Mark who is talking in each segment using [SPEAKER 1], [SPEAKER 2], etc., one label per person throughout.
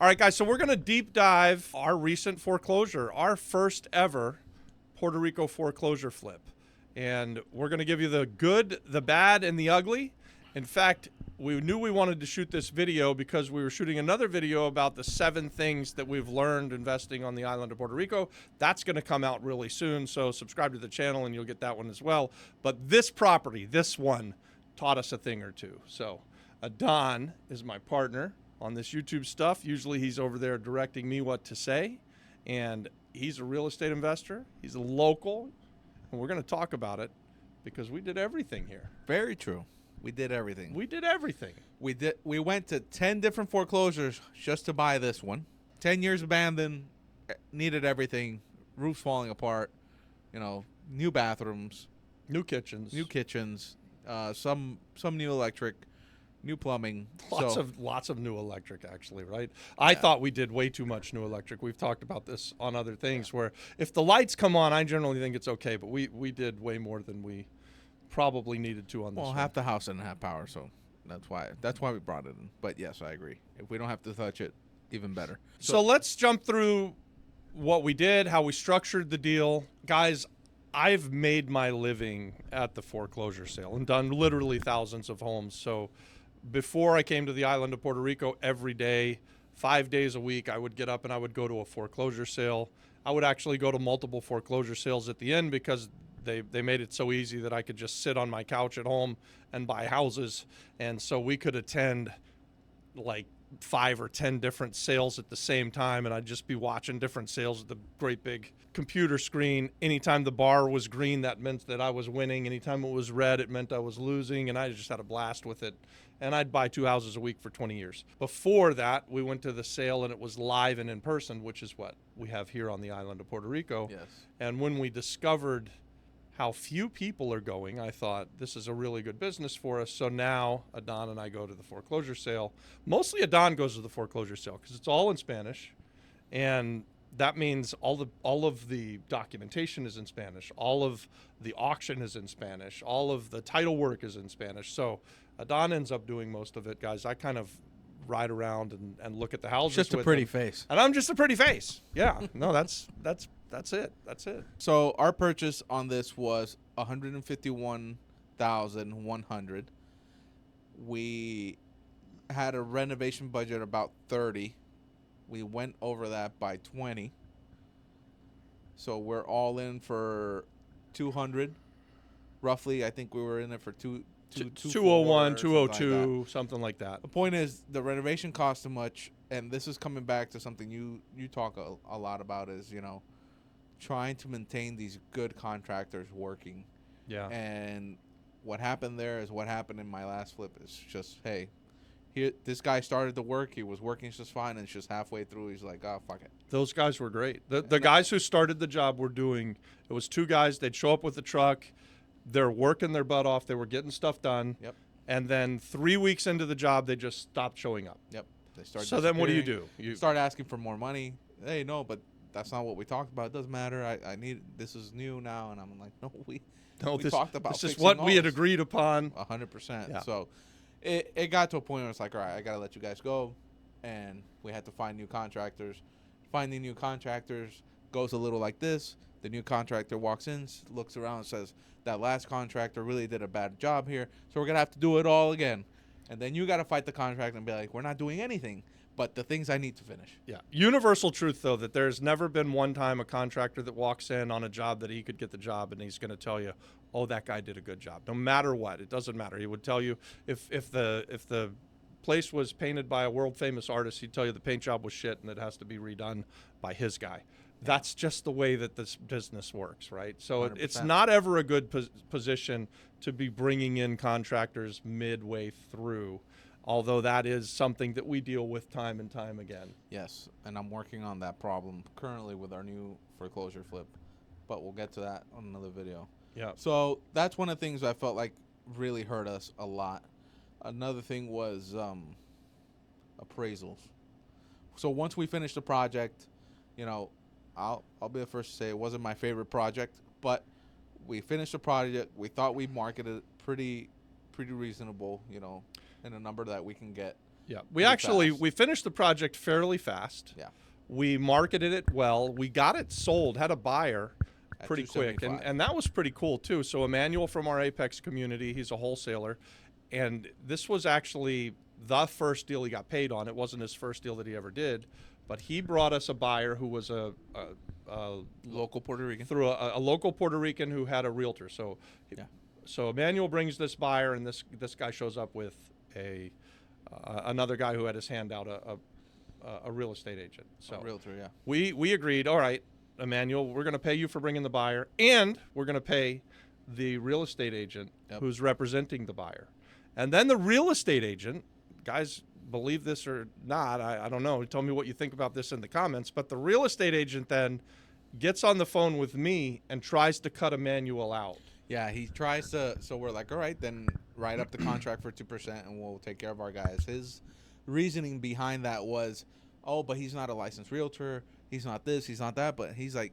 [SPEAKER 1] All right, guys, so we're going to deep dive our recent foreclosure, our first ever Puerto Rico foreclosure flip. And we're going to give you the good, the bad, and the ugly. In fact, we knew we wanted to shoot this video because we were shooting another video about the 7 things that we've learned investing on the island of Puerto Rico. That's going to come out really soon, so subscribe to the channel and you'll get that one as well. But this property, this one, taught us a thing or two. So Don is my partner on this YouTube stuff. Usually he's over there directing me what to say, and he's a real estate investor. He's a local, and we're going to talk about it because we did everything here.
[SPEAKER 2] Very true. We did everything.
[SPEAKER 1] We did everything.
[SPEAKER 2] We went to 10 different foreclosures just to buy this one. 10 years abandoned, needed everything, roofs falling apart, new bathrooms,
[SPEAKER 1] New kitchens,
[SPEAKER 2] some new electric, new plumbing.
[SPEAKER 1] Lots of new electric, actually, right? I thought we did way too much new electric. We've talked about this on other things where if the lights come on, I generally think it's okay, but we did way more than we probably needed to on this one.
[SPEAKER 2] Half the house didn't have power, so that's why we brought it in. But yes, I agree. If we don't have to touch it, even better.
[SPEAKER 1] So let's jump through what we did, how we structured the deal. Guys, I've made my living at the foreclosure sale and done literally thousands of homes. So before I came to the island of Puerto Rico, every day, 5 days a week, I would get up and I would go to a foreclosure sale. I would actually go to multiple foreclosure sales at the end because they made it so easy that I could just sit on my couch at home and buy houses. And so we could attend like 5 or 10 different sales at the same time, and I'd just be watching different sales with the great big computer screen. Anytime the bar was green, that meant that I was winning. Anytime it was red, it meant I was losing, and I just had a blast with it. And I'd buy 2 houses a week for 20 years. Before that, we went to the sale, and it was live and in person, which is what we have here on the island of Puerto Rico.
[SPEAKER 2] Yes.
[SPEAKER 1] And when we discovered how few people are going, I thought this is a really good business for us. So now Adon and I go to the foreclosure sale. Mostly Adon goes to the foreclosure sale because it's all in Spanish, and that means all of the documentation is in Spanish. All of the auction is in Spanish. All of the title work is in Spanish. So Adon ends up doing most of it, guys. I kind of ride around and look at the houses.
[SPEAKER 2] Just a pretty face.
[SPEAKER 1] And I'm just a pretty face. Yeah. No, that's it.
[SPEAKER 2] So our purchase on this was $151,100. We had a renovation budget about 30. We went over that by 20. So we're all in for 200. Roughly, I think we were in it for
[SPEAKER 1] 201, 202, something like that.
[SPEAKER 2] The point is the renovation cost too much, and this is coming back to something you talk a lot about is, trying to maintain these good contractors working.
[SPEAKER 1] Yeah.
[SPEAKER 2] And what happened there is what happened in my last flip. It's just, hey, here this guy started the work. He was working just fine, and it's just halfway through, he's like, oh, fuck it.
[SPEAKER 1] Those guys were great. The guys who started the job were doing, it was 2 guys. They'd show up with the truck. They're working their butt off. They were getting stuff done.
[SPEAKER 2] Yep.
[SPEAKER 1] And then 3 weeks into the job, they just stopped showing up.
[SPEAKER 2] Yep. They started.
[SPEAKER 1] So then what do?
[SPEAKER 2] You start asking for more money. Hey, no, but that's not what we talked about. It doesn't matter. I need, this is new now. And I'm like, no, we talked about
[SPEAKER 1] this is what we had agreed upon.
[SPEAKER 2] 100%.
[SPEAKER 1] Yeah.
[SPEAKER 2] So it got to a point where it's like, all right, I got to let you guys go. And we had to find new contractors. Finding new contractors goes a little like this. The new contractor walks in, looks around and says, that last contractor really did a bad job here, so we're going to have to do it all again. And then you got to fight the contractor and be like, we're not doing anything but the things I need to finish.
[SPEAKER 1] Yeah. Universal truth, though, that there's never been one time a contractor that walks in on a job that he could get the job and he's going to tell you, oh, that guy did a good job. No matter what. It doesn't matter. He would tell you if the place was painted by a world-famous artist, he'd tell you the paint job was shit and it has to be redone by his guy. That's just the way that this business works, right? So it's not ever a good position to be bringing in contractors midway through, although that is something that we deal with time and time again.
[SPEAKER 2] Yes, and I'm working on that problem currently with our new foreclosure flip, but we'll get to that on another video.
[SPEAKER 1] Yeah.
[SPEAKER 2] So that's one of the things I felt like really hurt us a lot. Another thing was appraisals. So once we finished the project, I'll be the first to say it wasn't my favorite project, but we finished the project. We thought we marketed it pretty reasonable, in a number that we can get.
[SPEAKER 1] Yeah.
[SPEAKER 2] Pretty fast.
[SPEAKER 1] We finished the project fairly fast.
[SPEAKER 2] Yeah.
[SPEAKER 1] We marketed it well. We got it sold, had a buyer
[SPEAKER 2] At
[SPEAKER 1] pretty quick. And,
[SPEAKER 2] 275.
[SPEAKER 1] and that was pretty cool, too. So Emmanuel from our Apex community, he's a wholesaler. And this was actually the first deal he got paid on. It wasn't his first deal that he ever did. But he brought us a buyer who was a
[SPEAKER 2] Local Puerto Rican.
[SPEAKER 1] through a local Puerto Rican who had a realtor. So,
[SPEAKER 2] Yeah.
[SPEAKER 1] so Emmanuel brings this buyer, and this guy shows up with another guy who had his hand out, a real estate agent. So
[SPEAKER 2] A realtor, yeah.
[SPEAKER 1] we agreed. All right, Emmanuel, we're going to pay you for bringing the buyer, and we're going to pay the real estate agent who's representing the buyer, and then the real estate agent, guys. Believe this or not, I don't know. Tell me what you think about this in the comments. But the real estate agent then gets on the phone with me and tries to cut Emmanuel out.
[SPEAKER 2] Yeah, he tries to. So we're like, all right, then write up the contract for 2%, and we'll take care of our guys. His reasoning behind that was, oh, but he's not a licensed realtor. He's not this. He's not that. But he's like,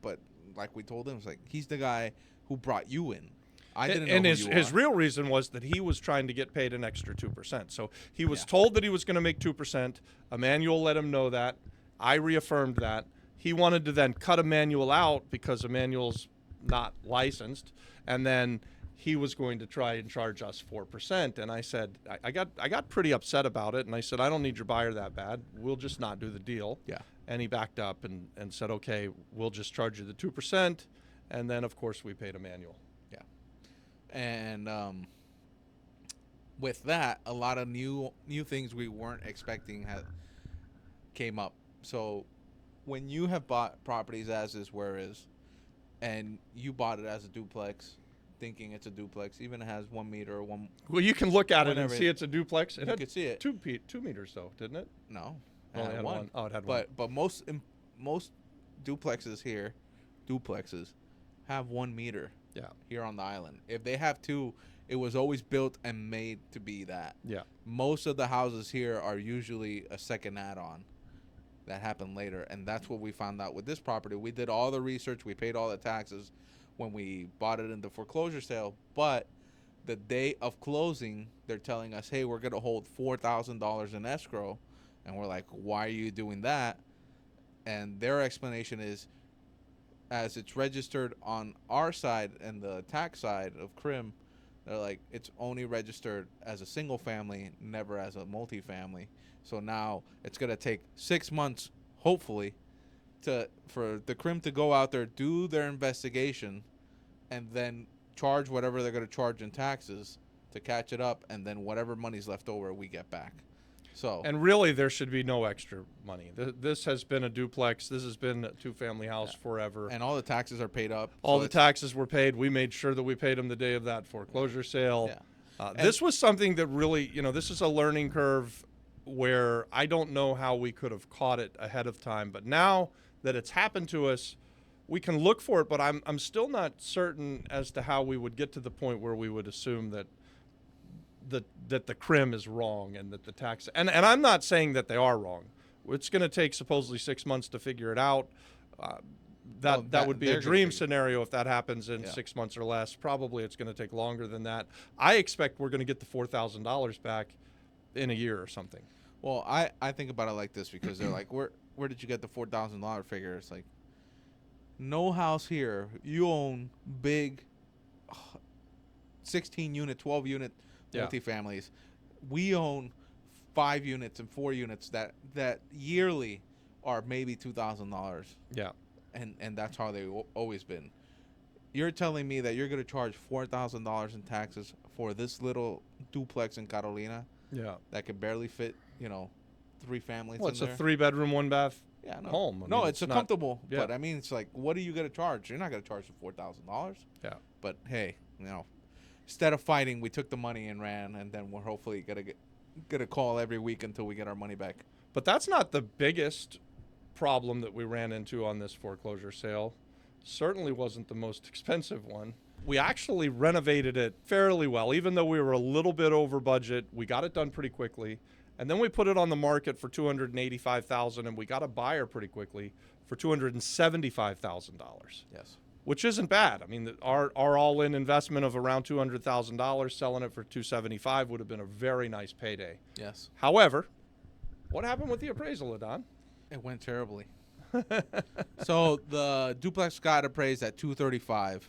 [SPEAKER 2] but like we told him, it's like he's the guy who brought you in. I didn't know
[SPEAKER 1] and
[SPEAKER 2] who
[SPEAKER 1] his
[SPEAKER 2] you are.
[SPEAKER 1] real reason was that he was trying to get paid an extra 2%. So he was
[SPEAKER 2] Yeah.
[SPEAKER 1] told that he was going to make 2%. Emmanuel let him know that. I reaffirmed that. He wanted to then cut Emmanuel out because Emmanuel's not licensed, and then he was going to try and charge us 4%. And I said, I got pretty upset about it, and I said, I don't need your buyer that bad. We'll just not do the deal.
[SPEAKER 2] Yeah.
[SPEAKER 1] And he backed up and said, okay, we'll just charge you the 2%. And then, of course, we paid Emmanuel.
[SPEAKER 2] And with that, a lot of new things we weren't expecting came up. So when you have bought properties as is, where is, and you bought it as a duplex, thinking it's a duplex, even it has 1 meter or one.
[SPEAKER 1] Well, you can look at it and
[SPEAKER 2] Whatever
[SPEAKER 1] see it's a duplex.
[SPEAKER 2] You could see it.
[SPEAKER 1] 2 meters, though, didn't it?
[SPEAKER 2] No, it
[SPEAKER 1] Only
[SPEAKER 2] had
[SPEAKER 1] had
[SPEAKER 2] one.
[SPEAKER 1] one. Oh, it had one.
[SPEAKER 2] But most duplexes here, have 1 meter.
[SPEAKER 1] Yeah.
[SPEAKER 2] Here on the island, if they have 2, it was always built and made to be that.
[SPEAKER 1] Yeah.
[SPEAKER 2] Most of the houses here are usually a second add-on that happened later, and that's what we found out with this property. We did all the research, we paid all the taxes when we bought it in the foreclosure sale, but the day of closing, they're telling us, hey, we're going to hold $4,000 in escrow, and we're like, why are you doing that? And their explanation is, as it's registered on our side and the tax side of CRIM, they're like, it's only registered as a single family, never as a multifamily. So now it's going to take 6 months, hopefully, for the CRIM to go out there, do their investigation, and then charge whatever they're going to charge in taxes to catch it up, and then whatever money's left over, we get back. So
[SPEAKER 1] And really, there should be no extra money. This has been a duplex. This has been a 2-family house forever.
[SPEAKER 2] and all the taxes are paid up.
[SPEAKER 1] All
[SPEAKER 2] so
[SPEAKER 1] the
[SPEAKER 2] it's-
[SPEAKER 1] taxes were paid. We made sure that we paid them the day of that foreclosure sale.
[SPEAKER 2] Yeah.
[SPEAKER 1] This was something that really, this is a learning curve where I don't know how we could have caught it ahead of time. But now that it's happened to us, we can look for it. But I'm still not certain as to how we would get to the point where we would assume that the CRIM is wrong and that the tax and I'm not saying that they are wrong. It's going to take supposedly 6 months to figure it out. That would be a
[SPEAKER 2] they're gonna
[SPEAKER 1] dream
[SPEAKER 2] figure it.
[SPEAKER 1] scenario if that happens in 6 months or less. Probably it's going to take longer than that. I expect we're going to get the $4,000 back in a year or something.
[SPEAKER 2] Well, I think about it like this, because they're like, where did you get the $4,000 figure? It's like, no house here. You own big 16 unit, 12 unit multifamilies. We own 5 units and 4 units that yearly are maybe $2,000.
[SPEAKER 1] Yeah.
[SPEAKER 2] And that's how they've always been. You're telling me that you're going to charge $4,000 in taxes for this little duplex in Carolina
[SPEAKER 1] Yeah.
[SPEAKER 2] that can barely fit, 3 families
[SPEAKER 1] Well,
[SPEAKER 2] in
[SPEAKER 1] it's
[SPEAKER 2] there?
[SPEAKER 1] a 3-bedroom, 1-bath
[SPEAKER 2] No.
[SPEAKER 1] home. I
[SPEAKER 2] No,
[SPEAKER 1] mean,
[SPEAKER 2] it's a
[SPEAKER 1] not-
[SPEAKER 2] comfortable.
[SPEAKER 1] yeah.
[SPEAKER 2] But I mean, it's like, what are you going to charge? You're not going to charge the $4,000.
[SPEAKER 1] Yeah.
[SPEAKER 2] But hey, instead of fighting, we took the money and ran, and then we're hopefully going to get a call every week until we get our money back.
[SPEAKER 1] But that's not the biggest problem that we ran into on this foreclosure sale. Certainly wasn't the most expensive one. We actually renovated it fairly well, even though we were a little bit over budget. We got it done pretty quickly. And then we put it on the market for $285,000, and we got a buyer pretty quickly for $275,000.
[SPEAKER 2] Yes.
[SPEAKER 1] which isn't bad. I mean, our all-in investment of around $200,000, selling it for $275 would have been a very nice payday.
[SPEAKER 2] Yes.
[SPEAKER 1] However, what happened with the appraisal, Adon?
[SPEAKER 2] It went terribly. So the duplex got appraised at $235,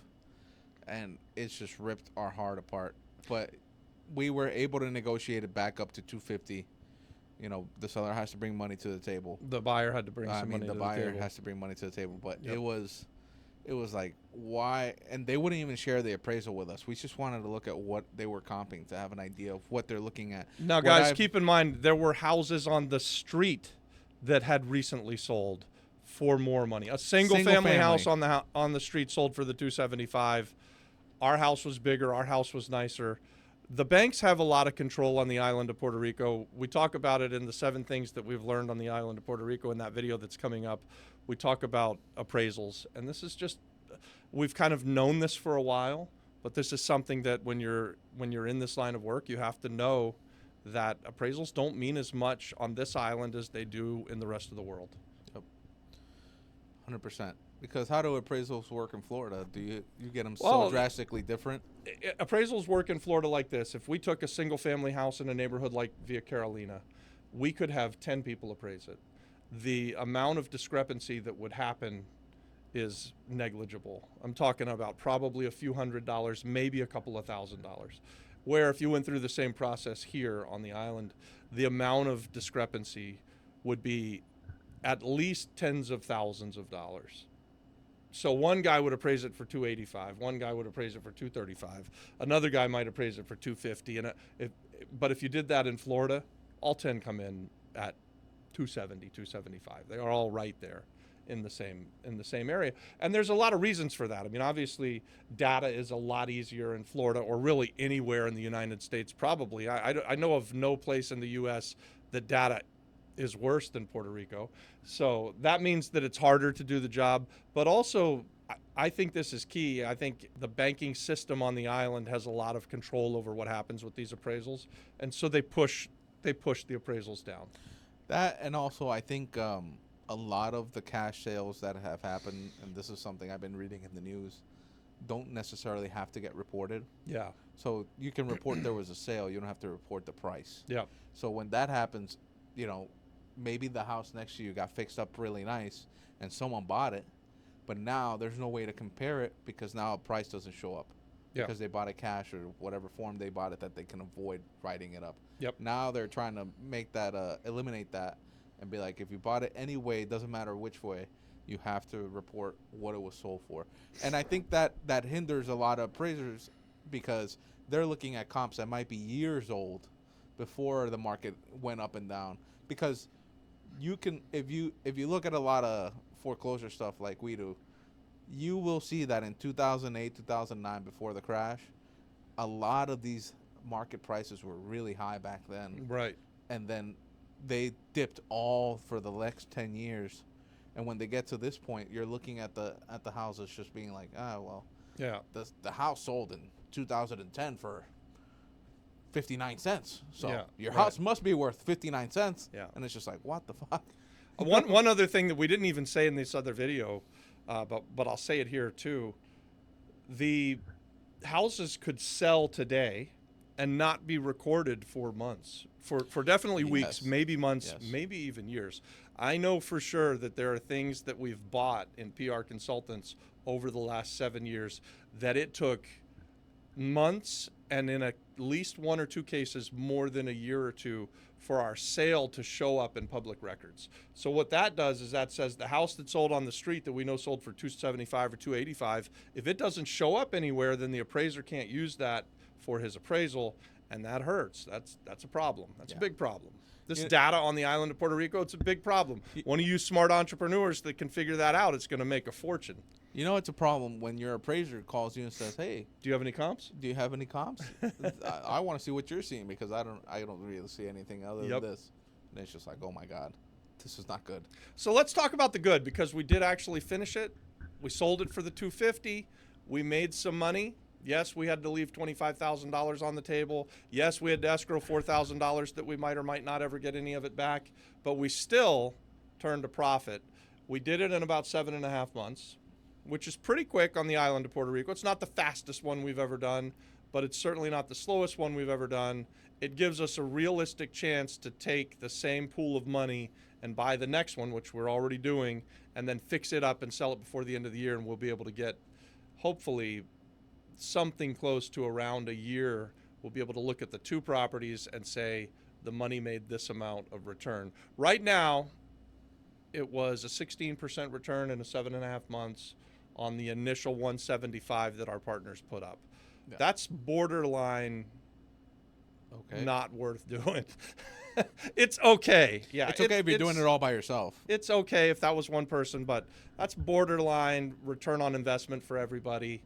[SPEAKER 2] and it's just ripped our heart apart. But we were able to negotiate it back up to $250. You know, the seller has to bring money to the table.
[SPEAKER 1] The buyer had to bring some money to the table.
[SPEAKER 2] The buyer has to bring money to the table. But it was like, why? And they wouldn't even share the appraisal with us. We just wanted to look at what they were comping to have an idea of what they're looking at.
[SPEAKER 1] Now, guys, keep in mind, there were houses on the street that had recently sold for more money. A single-family house on the street sold for the $275. Our house was bigger. Our house was nicer. The banks have a lot of control on the island of Puerto Rico. We talk about it in the 7 things that we've learned on the island of Puerto Rico in that video that's coming up. We talk about appraisals, and this is just, we've kind of known this for a while, but this is something that when you're in this line of work, you have to know that appraisals don't mean as much on this island as they do in the rest of the world.
[SPEAKER 2] Yep. 100%. Because how do appraisals work in Florida? Do you get them so drastically different?
[SPEAKER 1] Appraisals work in Florida like this. If we took a single-family house in a neighborhood like Via Carolina, we could have 10 people appraise it. The amount of discrepancy that would happen is negligible. I'm talking about probably a few $100s, maybe a couple of $1,000s. Where if you went through the same process here on the island, the amount of discrepancy would be at least tens of thousands of dollars. So one guy would appraise it for $285. One guy would appraise it for $235. Another guy might appraise it for $250. But if you did that in Florida, all 10 come in at $270, $275. They are all right there in the same area. And there's a lot of reasons for that. I mean, obviously, data is a lot easier in Florida or really anywhere in the United States. Probably, I know of no place in the U.S. that data is worse than Puerto Rico. So that means that it's harder to do the job. But also, I think this is key. I think the banking system on the island has a lot of control over what happens with these appraisals. And so they push the appraisals down.
[SPEAKER 2] That, and also I think a lot of the cash sales that have happened, and this is something I've been reading in the news, don't necessarily have to get reported.
[SPEAKER 1] Yeah.
[SPEAKER 2] So you can report there was a sale. You don't have to report the price.
[SPEAKER 1] Yeah.
[SPEAKER 2] So when that happens, you know, maybe the house next to you got fixed up really nice and someone bought it, but now there's no way to compare it because now a price doesn't show up.
[SPEAKER 1] Yeah.
[SPEAKER 2] Because they bought it cash or whatever form they bought it that they can avoid writing it up.
[SPEAKER 1] Yep.
[SPEAKER 2] Now they're trying to make that, eliminate that and be like, if you bought it anyway, it doesn't matter which way, you have to report what it was sold for. And I think that hinders a lot of appraisers because they're looking at comps that might be years old before the market went up and down. Because you can, if you look at a lot of foreclosure stuff like we do, you will see that in 2008, 2009, before the crash, a lot of these market prices were really high back then.
[SPEAKER 1] Right.
[SPEAKER 2] And then they dipped all for the next 10 years. And when they get to this point, you're looking at the houses just being like, well,
[SPEAKER 1] yeah,
[SPEAKER 2] the house sold in 2010 for 59 cents. So
[SPEAKER 1] yeah,
[SPEAKER 2] your house must be worth 59 cents.
[SPEAKER 1] Yeah.
[SPEAKER 2] And it's just like, what the fuck?
[SPEAKER 1] One other thing that we didn't even say in this other video, but I'll say it here too. The houses could sell today and not be recorded for months, for definitely weeks, maybe months, maybe even years. I know for sure that there are things that we've bought in PR consultants over the last 7 years that it took months and in at least 1 or 2 cases more than a year or two for our sale to show up in public records. So what that does is that says the house that sold on the street that we know sold for $275 or $285, if it doesn't show up anywhere, then the appraiser can't use that for his appraisal, and that hurts. That's a problem. That's a big problem. This data on the island of Puerto Rico, it's a big problem. One of you smart entrepreneurs that can figure that out, it's going to make a fortune.
[SPEAKER 2] You know, it's a problem when your appraiser calls you and says, "Hey,
[SPEAKER 1] do you have any comps?
[SPEAKER 2] Do you have any comps? I want to see what you're seeing because I don't really see anything other than this." And it's just like, oh my God, this is not good.
[SPEAKER 1] So let's talk about the good, because we did actually finish it. We sold it for the $250. We made some money. Yes, we had to leave $25,000 on the table. Yes, we had to escrow $4,000 that we might or might not ever get any of it back, but we still turned a profit. We did it in about 7.5 months. which is pretty quick on the island of Puerto Rico. It's not the fastest one we've ever done, but it's certainly not the slowest one we've ever done. It gives us a realistic chance to take the same pool of money and buy the next one, which we're already doing, and then fix it up and sell it before the end of the year, and we'll be able to get, hopefully, something close to around a year. We'll be able to look at the two properties and say the money made this amount of return. Right now, it was a 16% return in 7.5 months on the initial 175 that our partners put up.
[SPEAKER 2] Yeah.
[SPEAKER 1] That's borderline not worth doing. It's okay. Yeah,
[SPEAKER 2] It's okay if you're doing it all by yourself.
[SPEAKER 1] It's okay if that was one person, but that's borderline return on investment for everybody.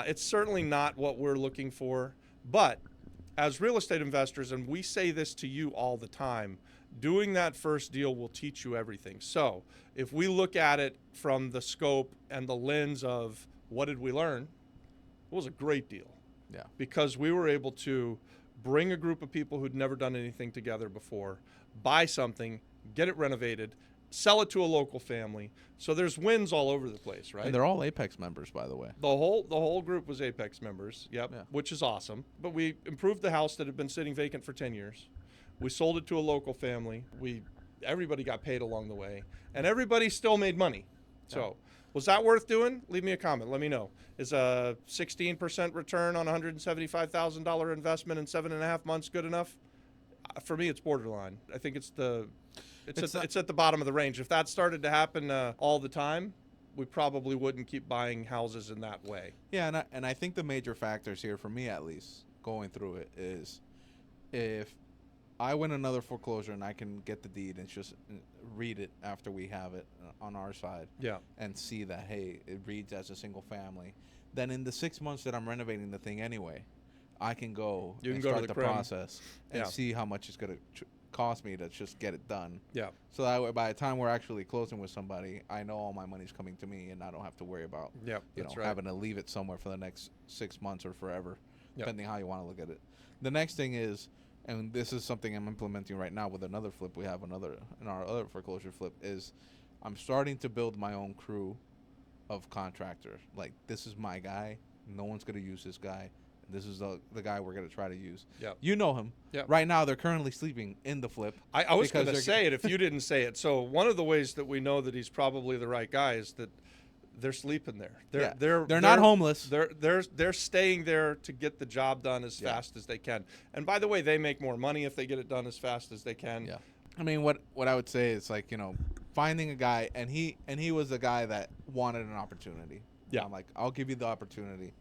[SPEAKER 1] It's certainly not what we're looking for, but as real estate investors, and we say this to you all the time, doing that first deal will teach you everything. So if we look at it from the scope and the lens of what did we learn, it was a great deal.
[SPEAKER 2] Yeah.
[SPEAKER 1] Because we were able to bring a group of people who'd never done anything together before, buy something, get it renovated, sell it to a local family. So there's wins all over the place, right?
[SPEAKER 2] And they're all Apex members, by the way.
[SPEAKER 1] The whole group was Apex members, yeah. Which is awesome. But we improved the house that had been sitting vacant for 10 years. We sold it to a local family. Everybody got paid along the way, and everybody still made money. So was that worth doing? Leave me a comment. Let me know. Is a 16% return on a $175,000 investment in 7.5 months good enough? For me, it's borderline. I think it's at the bottom of the range. If that started to happen all the time, we probably wouldn't keep buying houses in that way.
[SPEAKER 2] Yeah, and I think the major factors here, for me at least, going through it, is if I win another foreclosure and I can get the deed and just read it after we have it on our side, and see that, hey, it reads as a single family, then in the 6 months that I'm renovating the thing anyway, I can go and start the process and see how much it's going to cost me to just get it done. Yeah. So that way, by the time we're actually closing with somebody, I know all my money's coming to me, and I don't have to worry about having to leave it somewhere for the next 6 months or forever, depending how you want to look at it. The next thing is, and this is something I'm implementing right now with another flip we have in our other foreclosure flip, is I'm starting to build my own crew of contractors. Like, this is my guy. No one's going to use this guy. This is the guy we're going to try to use. Yeah. You know him. Yeah. Right now, they're currently sleeping in the flip.
[SPEAKER 1] I was going to say it if you didn't say it. So one of the ways that we know that he's probably the right guy is that they're sleeping there. They're
[SPEAKER 2] not homeless.
[SPEAKER 1] They're staying there to get the job done as fast as they can. And by the way, they make more money if they get it done as fast as they can.
[SPEAKER 2] Yeah. I mean, what I would say is, like, finding a guy, and he was a guy that wanted an opportunity. Yeah. I'm like, I'll give you the opportunity.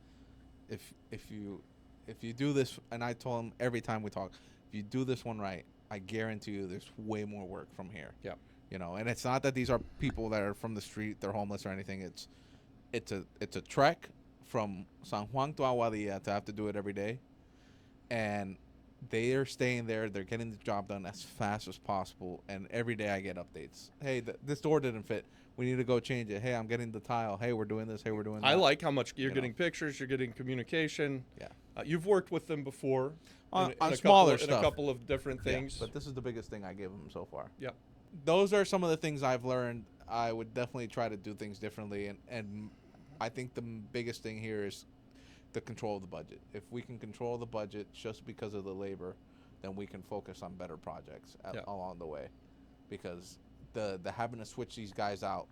[SPEAKER 2] If you do this, and I told him every time we talk, if you do this one right, I guarantee you there's way more work from here. Yeah. And it's not that these are people that are from the street, they're homeless or anything. It's a trek from San Juan to Aguadilla to have to do it every day, and they are staying there. They're getting the job done as fast as possible, and every day I get updates. Hey, this door didn't fit. We need to go change it. Hey, I'm getting the tile. Hey, we're doing this. Hey, we're doing that.
[SPEAKER 1] I like how much you're getting pictures. You're getting communication. Yeah. You've worked with them before
[SPEAKER 2] on smaller stuff.
[SPEAKER 1] In a couple of different things.
[SPEAKER 2] Yeah, but this is the biggest thing I give them so far.
[SPEAKER 1] Yeah.
[SPEAKER 2] Those are some of the things I've learned. I would definitely try to do things differently, and I think the biggest thing here is the control of the budget. If we can control the budget just because of the labor, then we can focus on better projects along the way, because the having to switch these guys out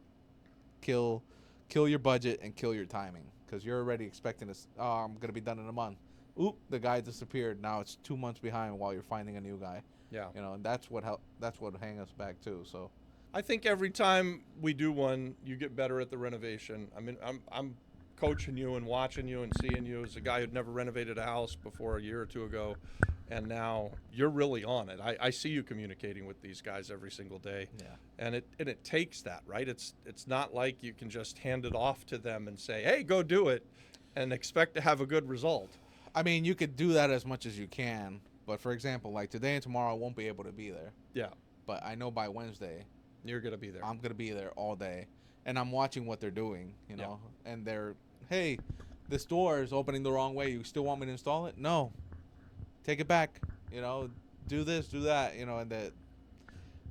[SPEAKER 2] kill your budget and kill your timing, because you're already expecting this. Oh, I'm gonna be done in a month. Oop, the guy disappeared. Now it's 2 months behind while you're finding a new guy. Yeah. And that's what hang us back too. So
[SPEAKER 1] I think every time we do one, you get better at the renovation. I mean, I'm coaching you and watching you and seeing you as a guy who'd never renovated a house before a year or two ago, and now you're really on it. I see you communicating with these guys every single day. Yeah. And it takes that, right? It's not like you can just hand it off to them and say, hey, go do it, and expect to have a good result.
[SPEAKER 2] I mean, you could do that as much as you can, but for example, like today and tomorrow I won't be able to be there. Yeah. But I know by Wednesday
[SPEAKER 1] you're going to be there.
[SPEAKER 2] I'm going to be there all day. And I'm watching what they're doing, and they're, hey, this door is opening the wrong way. You still want me to install it? No. Take it back. Do this, do that, and that.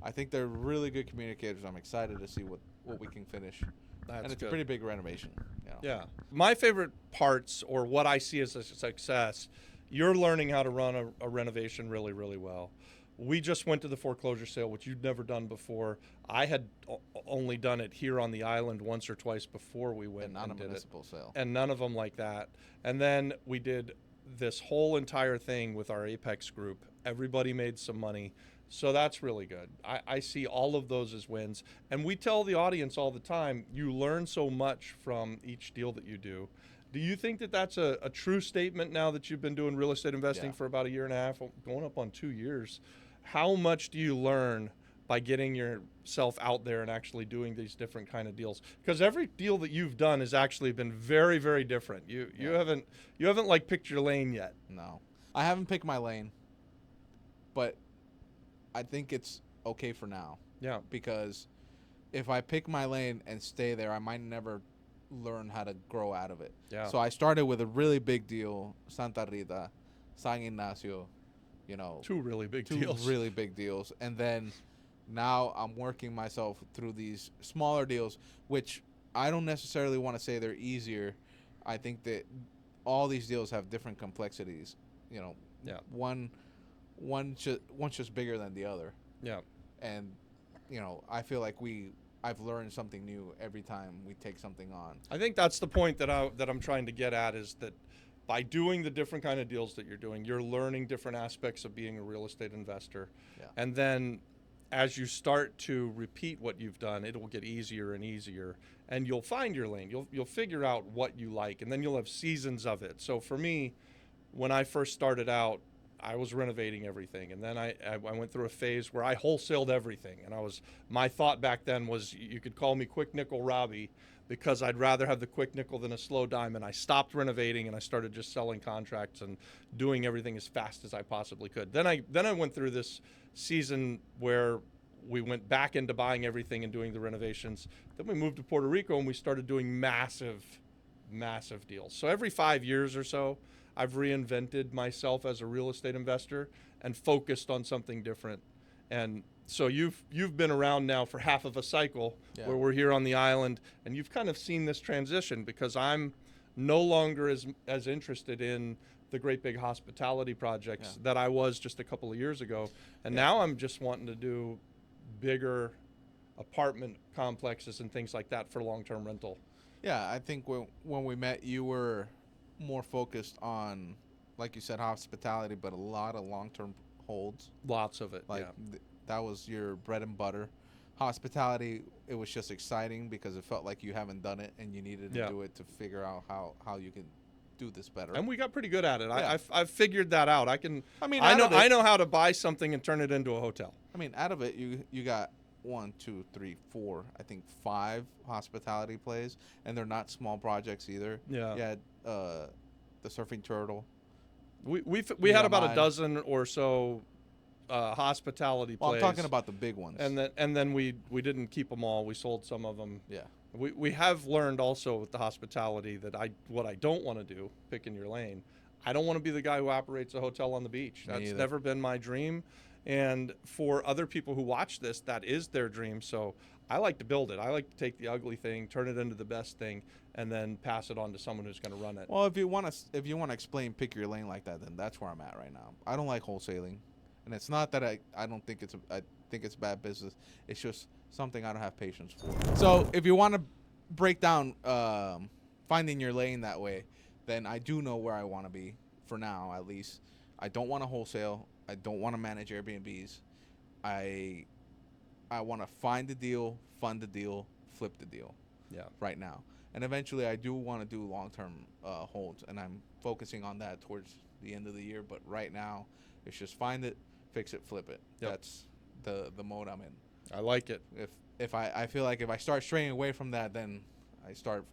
[SPEAKER 2] I think they're really good communicators. I'm excited to see what we can finish
[SPEAKER 1] That's
[SPEAKER 2] and it's
[SPEAKER 1] good.
[SPEAKER 2] a pretty big renovation. You know?
[SPEAKER 1] Yeah. My favorite parts, or what I see as a success, you're learning how to run a renovation really, really well. We just went to the foreclosure sale, which you'd never done before. I had only done it here on the island once or twice before we went
[SPEAKER 2] And not
[SPEAKER 1] and
[SPEAKER 2] a
[SPEAKER 1] did it.
[SPEAKER 2] municipal sale.
[SPEAKER 1] And none of them like that. And then we did this whole entire thing with our Apex group. Everybody made some money. So that's really good. I see all of those as wins. And we tell the audience all the time, you learn so much from each deal that you do. Do you think that that's a true statement now that you've been doing real estate investing
[SPEAKER 2] Yeah.
[SPEAKER 1] for about a year and a half, going up on 2 years? How much do you learn by getting yourself out there and actually doing these different kind of deals? Because every deal that you've done has actually been very, very different. You haven't like picked your lane yet.
[SPEAKER 2] No, I haven't picked my lane, but I think it's okay for now.
[SPEAKER 1] Yeah.
[SPEAKER 2] Because if I pick my lane and stay there, I might never learn how to grow out of it.
[SPEAKER 1] Yeah.
[SPEAKER 2] So I started with a really big deal, Santa Rita, San Ignacio, you know,
[SPEAKER 1] Two really big
[SPEAKER 2] two
[SPEAKER 1] deals.
[SPEAKER 2] really big deals, and then now I'm working myself through these smaller deals, which I don't necessarily want to say they're easier. I think that all these deals have different complexities. You know,
[SPEAKER 1] Yeah.
[SPEAKER 2] one's just bigger than the other,
[SPEAKER 1] Yeah.
[SPEAKER 2] and you know, I feel like I've learned something new every time we take something on.
[SPEAKER 1] I think that's the point that I'm trying to get at, is that by doing the different kind of deals that you're doing, you're learning different aspects of being a real estate investor.
[SPEAKER 2] Yeah.
[SPEAKER 1] And then as you start to repeat what you've done, it will get easier and easier, and you'll find your lane. You'll figure out what you like, and then you'll have seasons of it. So for me, when I first started out, I was renovating everything, and then I went through a phase where I wholesaled everything, and my thought back then was, you could call me Quick Nickel Robbie, because I'd rather have the quick nickel than a slow dime, and I stopped renovating and I started just selling contracts and doing everything as fast as I possibly could. Then I went through this season where we went back into buying everything and doing the renovations. Then we moved to Puerto Rico and we started doing massive deals. So every 5 years or so, I've reinvented myself as a real estate investor and focused on something different. And so you've been around now for half of a cycle,
[SPEAKER 2] Yeah.
[SPEAKER 1] where we're here on the island, and you've kind of seen this transition, because I'm no longer as interested in the great big hospitality projects that I was just a couple of years ago. And now I'm just wanting to do bigger apartment complexes and things like that for long-term rental.
[SPEAKER 2] Yeah, I think when we met, you were more focused on, like you said, hospitality, but a lot of long-term holds.
[SPEAKER 1] Lots of it.
[SPEAKER 2] Like
[SPEAKER 1] yeah.
[SPEAKER 2] that was your bread and butter. Hospitality, it was just exciting because it felt like you haven't done it and you needed to do it to figure out how you can do this better.
[SPEAKER 1] And we got pretty good at it.
[SPEAKER 2] Yeah.
[SPEAKER 1] I've figured that out. I know how to buy something and turn it into a hotel.
[SPEAKER 2] I mean, out of it, you got 1, 2, 3, 4, I think 5 hospitality plays, and they're not small projects either.
[SPEAKER 1] Yeah.
[SPEAKER 2] You had the Surfing Turtle.
[SPEAKER 1] We had about a dozen or so hospitality
[SPEAKER 2] Well,
[SPEAKER 1] plays.
[SPEAKER 2] I'm talking about the big ones.
[SPEAKER 1] And then we didn't keep them all. We sold some of them.
[SPEAKER 2] Yeah.
[SPEAKER 1] We have learned also with the hospitality that what I don't want to do, picking your lane, I don't want to be the guy who operates a hotel on the beach.
[SPEAKER 2] Me
[SPEAKER 1] That's
[SPEAKER 2] either.
[SPEAKER 1] never been my dream. And for other people who watch this, that is their dream. So I like to build it. I like to take the ugly thing, turn it into the best thing, and then pass it on to someone who's going to run it.
[SPEAKER 2] Well, if you want to explain pick your lane like that, then that's where I'm at right now. I don't like wholesaling, and it's not that I don't think I think it's bad business. It's just something I don't have patience for. So if you want to break down finding your lane that way, then I do know where I want to be for now, at least. I don't want to wholesale. I don't want to manage Airbnbs. I want to find the deal, fund the deal, flip the deal.
[SPEAKER 1] Yeah.
[SPEAKER 2] Right now. And eventually I do want to do long-term holds, and I'm focusing on that towards the end of the year. But right now, it's just find it, fix it, flip it.
[SPEAKER 1] Yep.
[SPEAKER 2] That's the mode I'm in.
[SPEAKER 1] I like it.
[SPEAKER 2] If I feel like if I start straying away from that, then I start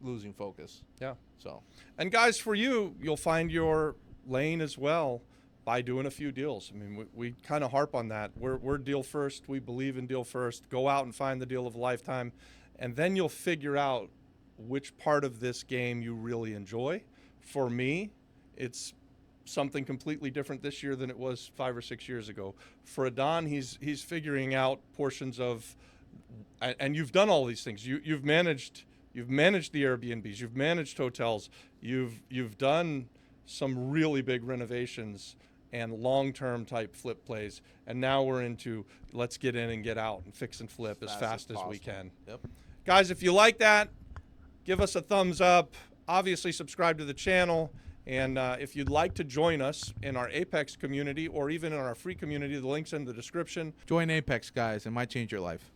[SPEAKER 2] losing focus.
[SPEAKER 1] Yeah.
[SPEAKER 2] So.
[SPEAKER 1] And guys, for you'll find your lane as well by doing a few deals. I mean, we kind of harp on that. We're deal first. We believe in deal first. Go out and find the deal of a lifetime, and then you'll figure out which part of this game you really enjoy. For me, it's something completely different this year than it was 5 or 6 years ago. For Adon, he's figuring out portions of and you've done all these things. You've managed the Airbnbs, you've managed hotels, you've done some really big renovations and long-term type flip plays, and now we're into let's get in and get out and fix and flip as fast as we can.
[SPEAKER 2] Yep.
[SPEAKER 1] Guys, if you like that, give us a thumbs up. Obviously, subscribe to the channel. And if you'd like to join us in our Apex community or even in our free community, the link's in the description.
[SPEAKER 2] Join Apex, guys. It might change your life.